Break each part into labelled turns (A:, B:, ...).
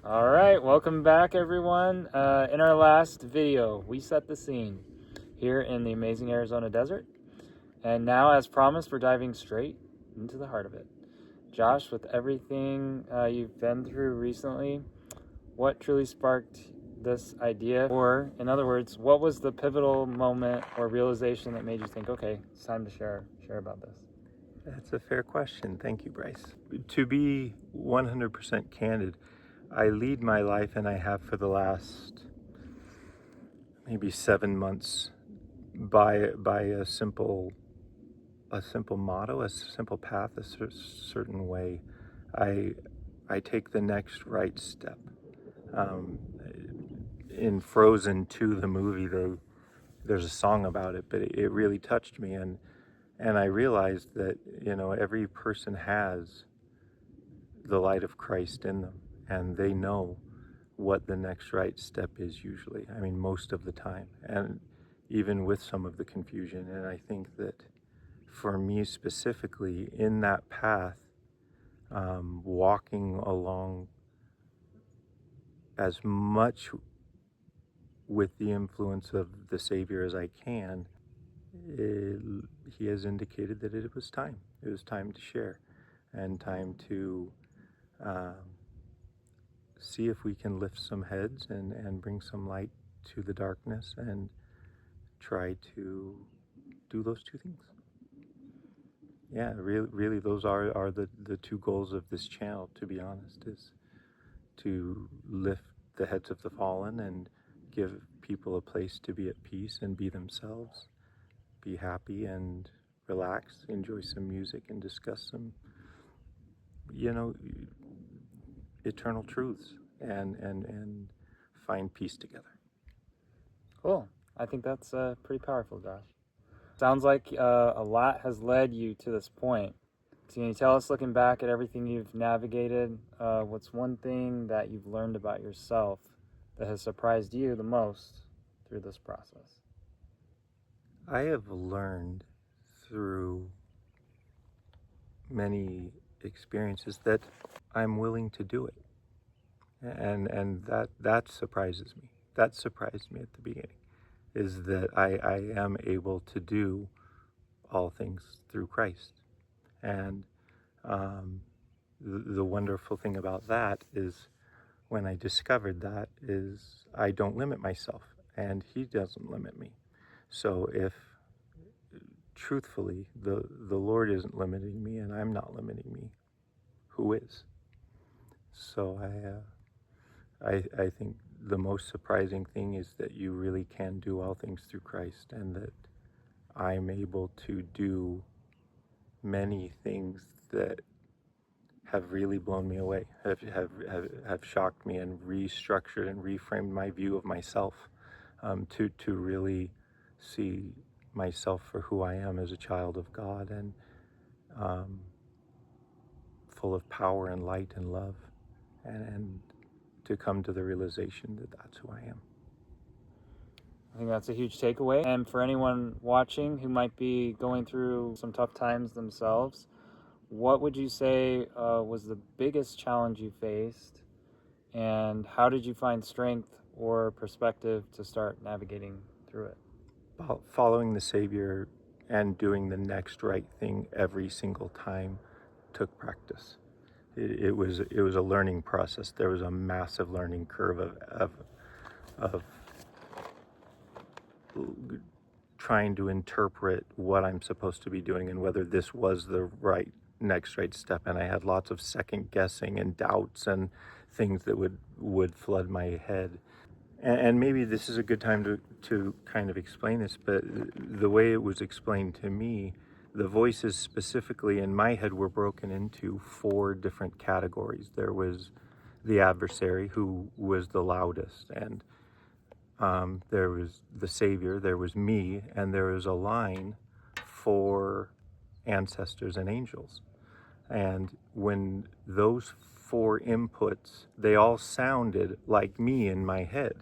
A: All right, welcome back, everyone. In our last video, we set the scene here in the amazing Arizona desert. And now, as promised, we're diving straight into the heart of it. Josh, with everything you've been through recently, what truly sparked this idea? Or, in other words, what was the pivotal moment or realization that made you think, okay, it's time to share about this?
B: That's a fair question. Thank you, Bryce. To be 100% candid, I lead my life, and I have for the last maybe 7 months, by a simple motto, a simple path, a certain way. I take the next right step. In Frozen 2, the movie, there's a song about it, but it really touched me, and I realized that every person has the light of Christ in them, and they know what the next right step is usually. I mean, most of the time, and even with some of the confusion. And I think that for me specifically, in that path, walking along as much with the influence of the Savior as I can, he has indicated that it was time. It was time to share, and time to see if we can lift some heads and bring some light to the darkness, and try to do those two things. Yeah, really those are the two goals of this channel, to be honest, is to lift the heads of the fallen and give people a place to be at peace and be themselves, be happy and relax, enjoy some music and discuss some, eternal truths, and find peace together.
A: Cool. I think that's pretty powerful, Josh. Sounds like a lot has led you to this point. Can you tell us, looking back at everything you've navigated, what's one thing that you've learned about yourself that has surprised you the most through this process?
B: I have learned through many experiences that I'm willing to do it, and that surprises me. That surprised me at the beginning, is that I am able to do all things through Christ. And the wonderful thing about that is, when I discovered that, is I don't limit myself, and he doesn't limit me. So if truthfully the Lord isn't limiting me and I'm not limiting me, who is? So I think the most surprising thing is that you really can do all things through Christ, and that I'm able to do many things that have really blown me away, have shocked me, and restructured and reframed my view of myself, to really see myself for who I am as a child of God, and full of power and light and love, and to come to the realization that that's who I am.
A: I think that's a huge takeaway. And for anyone watching who might be going through some tough times themselves, what would you say was the biggest challenge you faced, and how did you find strength or perspective to start navigating through it?
B: Following the Savior and doing the next right thing every single time took practice. It was a learning process. There was a massive learning curve of trying to interpret what I'm supposed to be doing and whether this was the next right step. And I had lots of second guessing and doubts and things that would flood my head. And maybe this is a good time to kind of explain this, but the way it was explained to me, the voices specifically in my head were broken into 4 different categories. There was the adversary, who was the loudest, and there was the Savior, there was me, and there was a line for ancestors and angels. And when those 4 inputs, they all sounded like me in my head.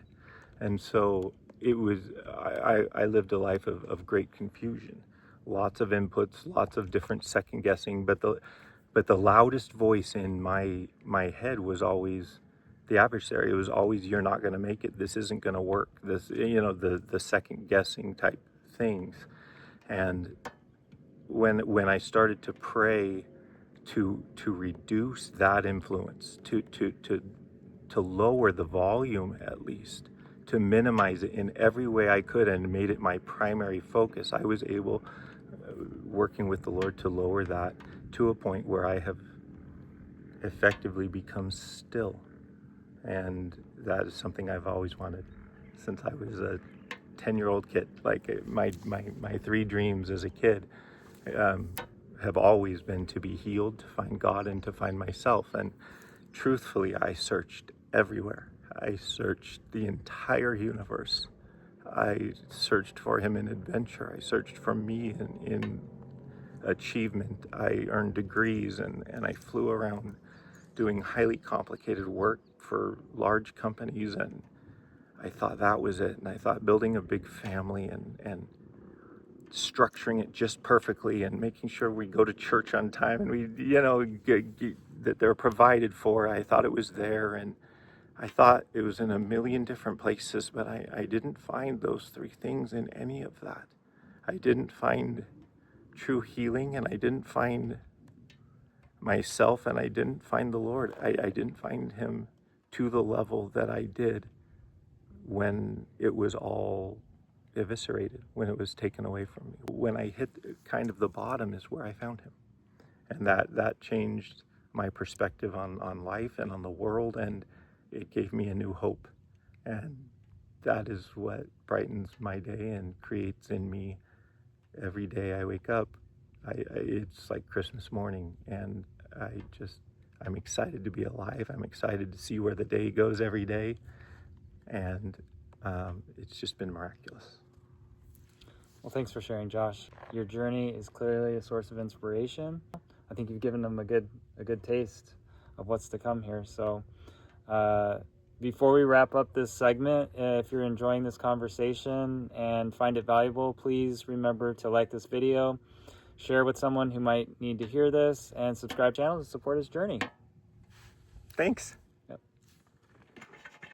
B: And so it was, I lived a life of great confusion, lots of inputs, lots of different second guessing, but the loudest voice in my head was always the adversary. It was always, you're not going to make it. This isn't going to work. This, you know, the second guessing type things. And when I started to pray to reduce that influence, to lower the volume, at least to minimize it in every way I could, and made it my primary focus, I was able, working with the Lord, to lower that to a point where I have effectively become still. And that is something I've always wanted since I was a 10-year-old kid. Like my three dreams as a kid have always been to be healed, to find God, and to find myself. And truthfully, I searched everywhere. I searched the entire universe. I searched for him in adventure. I searched for me in achievement. I earned degrees, and I flew around doing highly complicated work for large companies, and I thought that was it. And I thought building a big family and structuring it just perfectly and making sure we go to church on time and we, you know, that they're provided for. I thought it was there, and I thought it was in a million different places, but I didn't find those three things in any of that. I didn't find true healing, and I didn't find myself, and I didn't find the Lord. I didn't find him to the level that I did when it was all eviscerated, when it was taken away from me. When I hit kind of the bottom is where I found him. And that changed my perspective on life and on the world, and it gave me a new hope. And that is what brightens my day and creates in me every day I wake up. It's like Christmas morning, and I'm excited to be alive. I'm excited to see where the day goes every day, and it's just been miraculous.
A: Well, thanks for sharing, Josh. Your journey is clearly a source of inspiration. I think you've given them a good taste of what's to come here. So before we wrap up this segment, if you're enjoying this conversation and find it valuable, please remember to like this video, share with someone who might need to hear this, and subscribe channel to support his journey.
B: Thanks.